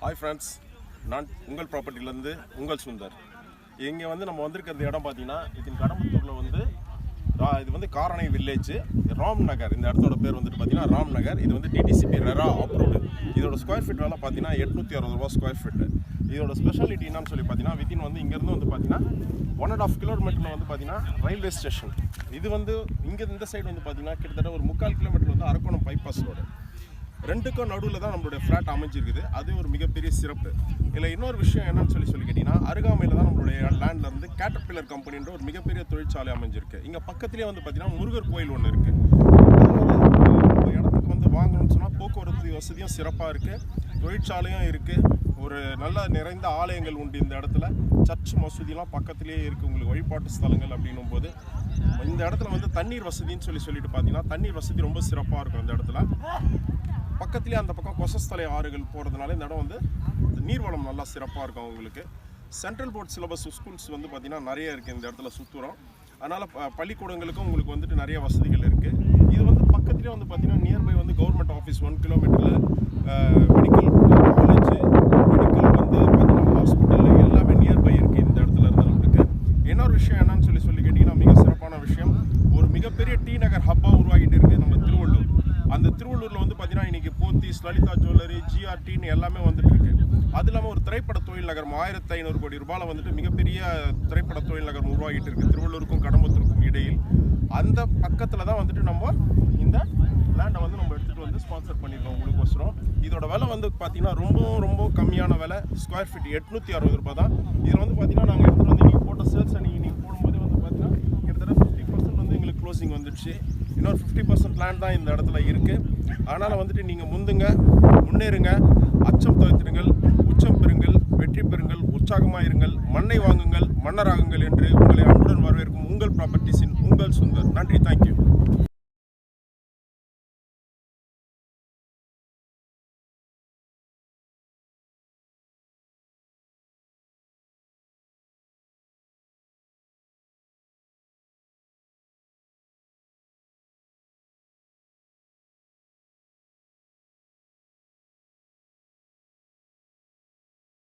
Hi friends, நான் உங்கள் ப்ராப்பர்ட்டிலேருந்து உங்கள் சுந்தர். இங்கே நம்ம வந்திருக்கிறது இடம் பார்த்தீங்கன்னா, இது கடம்பத்தூரில் இது காரணை வில்லேஜ், ராம் நகர். இந்த இடத்தோட பேர் பார்த்தீங்கன்னா ராம் நகர். இது டிடிசிபி ரெரா அப்ரூவ்டு. இதோட ஸ்கொயர் ஃபீட் வேலை பார்த்தீங்கன்னா 860 ரூபா ஸ்கொயர் ஃபீட்டு. இதோட ஸ்பெஷாலிட்டி என்னன்னு சொல்லி பார்த்தீங்கன்னா, வித்தின் இங்கேருந்து பார்த்தீங்கன்னா 1.5 கிலோமீட்டரில் பார்த்தீங்கன்னா ரயில்வே ஸ்டேஷன். இது இங்கே இந்த சைடு பார்த்தீங்கன்னா கிட்டத்தட்ட ஒரு 3/4 கிலோமீட்டர் அரக்கோணம் பைபாஸ் ரோடு. ரெண்டுக்கும் நடுவில் தான் நம்மளுடைய ஃப்ளாட் அமைஞ்சிருக்குது. அது ஒரு மிகப்பெரிய சிறப்பு. இல்லை இன்னொரு விஷயம் என்னன்னு சொல்லி கேட்டிங்கன்னா, அருகாமையில் தான் நம்மளுடைய லேண்ட்லேருந்து கேட்டர்பில்லர் கம்பெனின்ற ஒரு மிகப்பெரிய தொழிற்சாலை அமைஞ்சிருக்கு. இங்கே பக்கத்துலேயே பார்த்தீங்கன்னா முருகர் கோயில் ஒன்று இருக்குது. அதாவது இடத்துக்கு வாங்கணும்னு சொன்னால் போக்குவரத்து வசதியும் சிறப்பாக இருக்குது, தொழிற்சாலையும் இருக்குது, ஒரு நல்ல நிறைந்த ஆலயங்கள் உண்டு இந்த இடத்துல. சர்ச் மசூதிலாம் பக்கத்துலேயே இருக்குது. உங்களுக்கு வழிபாட்டு ஸ்தலங்கள் அப்படின்னும் போது இந்த இடத்துல தண்ணீர் வசதின்னு சொல்லிட்டு பார்த்தீங்கன்னா தண்ணீர் வசதி ரொம்ப சிறப்பாக இருக்கும். இந்த இடத்துல பக்கத்துலேயே அந்த பக்கம் கொசஸ்தலை ஆறுகள் போகிறதுனால இந்த இடம் நீர்வளம் நல்லா சிறப்பாக இருக்கும். உங்களுக்கு சென்ட்ரல் போர்ட் சிலபஸ் ஸ்கூல்ஸ் பார்த்தீங்கன்னா நிறைய இருக்குது இந்த இடத்துல சுற்றுறோம். அதனால் பள்ளிக்கூடங்களுக்கும் உங்களுக்கு நிறைய வசதிகள் இருக்குது. இது பக்கத்துலேயே பார்த்தீங்கன்னா நியர்பை கவர்மெண்ட் ஆஃபீஸ் 1 கிலோமீட்டரில் மெடிக்கல் காலேஜ், மெடிக்கல் பார்த்தீங்கன்னா ஹாஸ்பிட்டல் எல்லாமே நியர்பை இருக்குது இந்த இடத்துல இருந்து நம்மளுக்கு. இன்னொரு விஷயம் என்னன்னு சொல்லி கேட்டிங்கன்னா, மிக சிறப்பான விஷயம், ஒரு மிகப்பெரிய டி நகர் ஹப்பாக உருவாகிட்டு இருக்குது நம்ம திருவள்ளூர். அந்த திருவள்ளூரில் பார்த்தீங்கன்னா இன்றைக்கி போத்தீஸ், லலிதா ஜுவல்லரி, ஜிஆர்டின்னு எல்லாமே இருக்கு. அது இல்லாமல் ஒரு திரைப்பட தொழில் நகரம் 1500 கோடி ரூபாயில் மிகப்பெரிய திரைப்பட தொழில் நகரம் உருவாகிட்டு இருக்குது திருவள்ளூருக்கும் கடம்பத்தூருக்கும் இடையில். அந்த பக்கத்தில் தான் நம்ம இந்த லேண்டை நம்ம எடுத்துகிட்டு ஸ்பான்சர் பண்ணியிருக்கோம் உங்களுக்கோசரம். இதோட விலை பார்த்தீங்கன்னா ரொம்ப ரொம்ப கம்மியான விலை. ஸ்கொயர் ஃபீட் 860 ரூபா தான். இதில் பார்த்தீங்கன்னா நாங்கள் எடுத்துகிட்டு நீங்கள் போட்ட சேல்ஸ் நீங்கள் போடும்போது பார்த்தீங்கன்னா கிட்டத்தட்ட 50% எங்களுக்கு க்ளோசிங் வந்துடுச்சு. இன்னொரு 50% லேண்ட் தான் இந்த இடத்துல இருக்குது. அதனால் நீங்கள் முன்னேறுங்க, அச்சம் தவிர்த்திடுங்கள், உச்சம் பெறுங்கள், வெற்றி பெறுங்கள், உற்சாகமாக இருங்கள், மண்ணை வாங்குங்கள், மன்னராகுங்கள் என்று உங்களை அன்புடன்